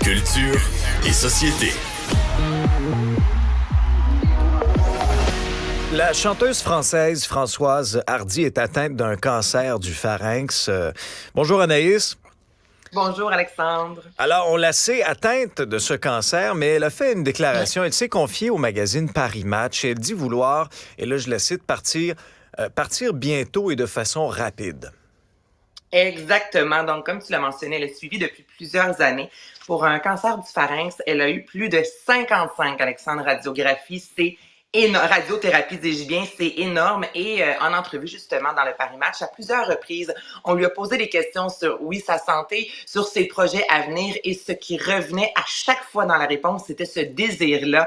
Culture et société. La chanteuse française Françoise Hardy est atteinte d'un cancer du pharynx. Bonjour Anaïs. Bonjour Alexandre. Alors, on la sait atteinte de ce cancer, mais elle a fait une déclaration. Elle s'est confiée au magazine Paris Match et elle dit vouloir, et là je la cite, partir bientôt et de façon rapide. Exactement. Donc, comme tu l'as mentionné, elle est suivie depuis plusieurs années pour un cancer du pharynx. Elle a eu plus de 55, Alexandre, radiographies. C'est radiothérapie, dis-je bien, c'est énorme. Et en entrevue, justement, dans le Paris Match, à plusieurs reprises, on lui a posé des questions sur, sa santé, sur ses projets à venir. Et ce qui revenait à chaque fois dans la réponse, c'était ce désir-là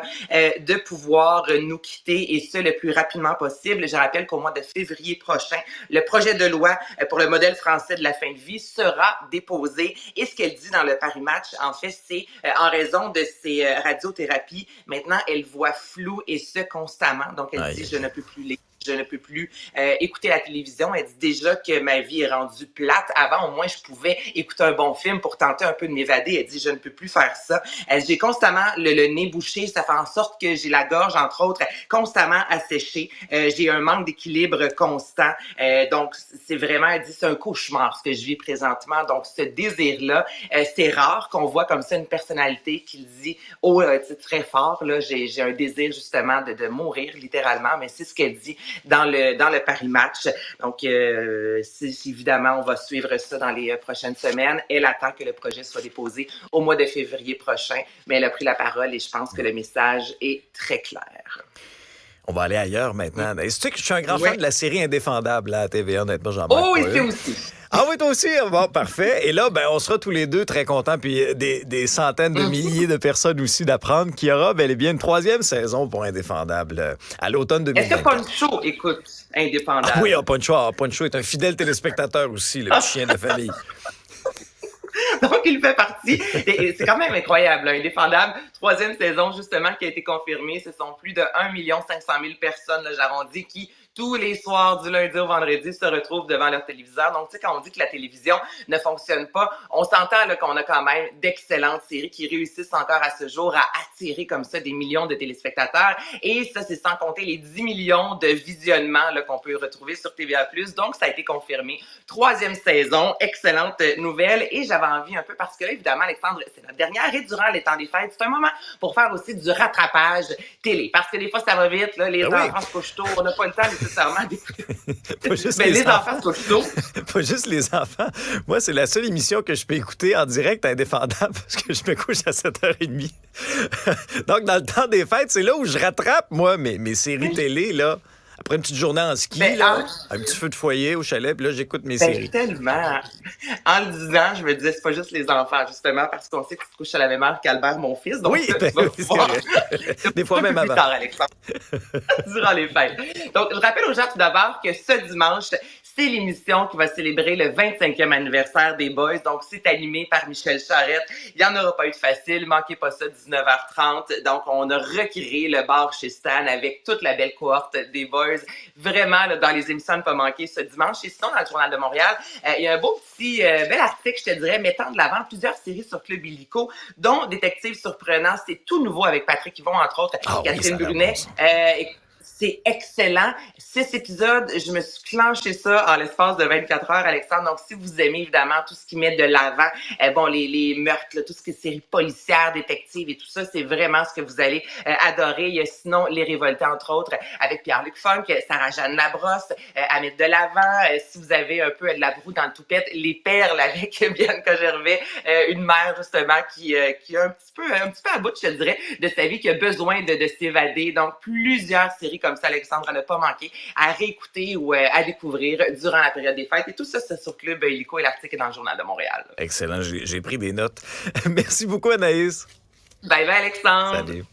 de pouvoir nous quitter, et ce, le plus rapidement possible. Je rappelle qu'au mois de février prochain, le projet de loi pour le modèle français de la fin de vie sera déposé. Et ce qu'elle dit dans le Paris Match, en fait, c'est en raison de ses radiothérapies, maintenant, elle voit flou, et ce, constamment. Donc, elle dit, je ne peux plus lire. Je ne peux plus écouter la télévision. Elle dit déjà que ma vie est rendue plate. Avant, au moins, je pouvais écouter un bon film pour tenter un peu de m'évader. Elle dit, je ne peux plus faire ça. Elle dit, j'ai constamment le nez bouché. Ça fait en sorte que j'ai la gorge, entre autres, constamment asséchée. J'ai un manque d'équilibre constant. Donc, c'est vraiment, elle dit, c'est un cauchemar, ce que je vis présentement. Donc, ce désir-là, c'est rare qu'on voit comme ça une personnalité qui le dit très fort. Là, j'ai un désir, justement, de mourir, littéralement. Mais c'est ce qu'elle dit dans le Paris Match. Donc, évidemment, on va suivre ça dans les prochaines semaines. Elle attend que le projet soit déposé au mois de février prochain, mais elle a pris la parole et je pense que le message est très clair. On va aller ailleurs maintenant. Oui. Est-ce que je suis un grand fan de la série Indéfendable là, à TVA, honnêtement, j'en manque pas. Oui, c'est aussi. Ah oui, toi aussi? Bon, parfait. Et là, on sera tous les deux très contents, puis des centaines de milliers de personnes aussi d'apprendre qu'il y aura bel et bien une 3e saison pour Indéfendable à l'automne 2024. Est-ce que Poncho écoute Indéfendable? Ah oui, Poncho est un fidèle téléspectateur aussi, le petit chien de famille. Donc, il fait partie. Et c'est quand même incroyable, Indéfendable. 3e saison, justement, qui a été confirmée. Ce sont plus de 1 500 000 personnes, là, j'arrondis, qui tous les soirs, du lundi au vendredi, se retrouvent devant leur téléviseur. Donc, tu sais, quand on dit que la télévision ne fonctionne pas, on s'entend là, qu'on a quand même d'excellentes séries qui réussissent encore à ce jour à attirer comme ça des millions de téléspectateurs. Et ça, c'est sans compter les 10 millions de visionnements là, qu'on peut retrouver sur TVA+. Donc, ça a été confirmé. 3e saison, excellente nouvelle. Et j'avais envie un peu, parce que là, évidemment, Alexandre, c'est notre dernière et durant les temps des fêtes, c'est un moment pour faire aussi du rattrapage télé. Parce que des fois, ça va vite, là, les enfants se couchent tôt, on n'a pas le temps nécessairement d'écouter. Pas juste mais les enfants se couchent tôt. Pas juste les enfants. Moi, c'est la seule émission que je peux écouter en direct Indéfendable parce que je me couche à 7h30. Donc, dans le temps des fêtes, c'est là où je rattrape, moi, mes séries télé, là. Après une petite journée en ski, un petit feu de foyer au chalet, puis là, j'écoute mes séries. Tellement. En le disant, je me disais, c'est pas juste les enfants, justement, parce qu'on sait que tu te couches à la même heure qu'Albert, mon fils. Donc, oui, c'est vrai. Des fois même avant. Plus tard, Alexandre. Durant les fêtes. Donc, je rappelle aux gens tout d'abord que ce dimanche, c'est l'émission qui va célébrer le 25e anniversaire des Boys. Donc, c'est animé par Michel Charette. Il n'y en aura pas eu de facile. Manquez pas ça, 19h30. Donc, on a recréé le bar chez Stan avec toute la belle cohorte des Boys. Vraiment, là, dans les émissions à ne pas manquer ce dimanche. Et sinon, dans le Journal de Montréal, il y a un beau petit, bel article, je te dirais, mettant de l'avant plusieurs séries sur Club Illico, dont Détective surprenant. C'est tout nouveau avec Patrick Yvon, entre autres, Catherine Brunet. C'est excellent. 6 épisodes, je me suis clenché ça en l'espace de 24 heures, Alexandre. Donc, si vous aimez évidemment tout ce qui met de l'avant, les meurtres, là, tout ce qui est séries policières, détectives et tout ça, c'est vraiment ce que vous allez adorer. Il y a sinon Les Révoltés, entre autres, avec Pierre-Luc Funk, Sarah-Jeanne Labrosse, à mettre de l'avant. Si vous avez un peu de la broue dans le toupette, Les Perles avec Bianca Gervais, une mère justement qui a un petit peu à bout, je te dirais, de sa vie, qui a besoin de s'évader. Donc, plusieurs séries comme ça, Alexandre, à ne pas manquer, à réécouter ou à découvrir durant la période des fêtes. Et tout ça, c'est sur Club Illico et l'article est dans le Journal de Montréal. Excellent, j'ai pris des notes. Merci beaucoup, Anaïs. Bye bye, Alexandre. Salut.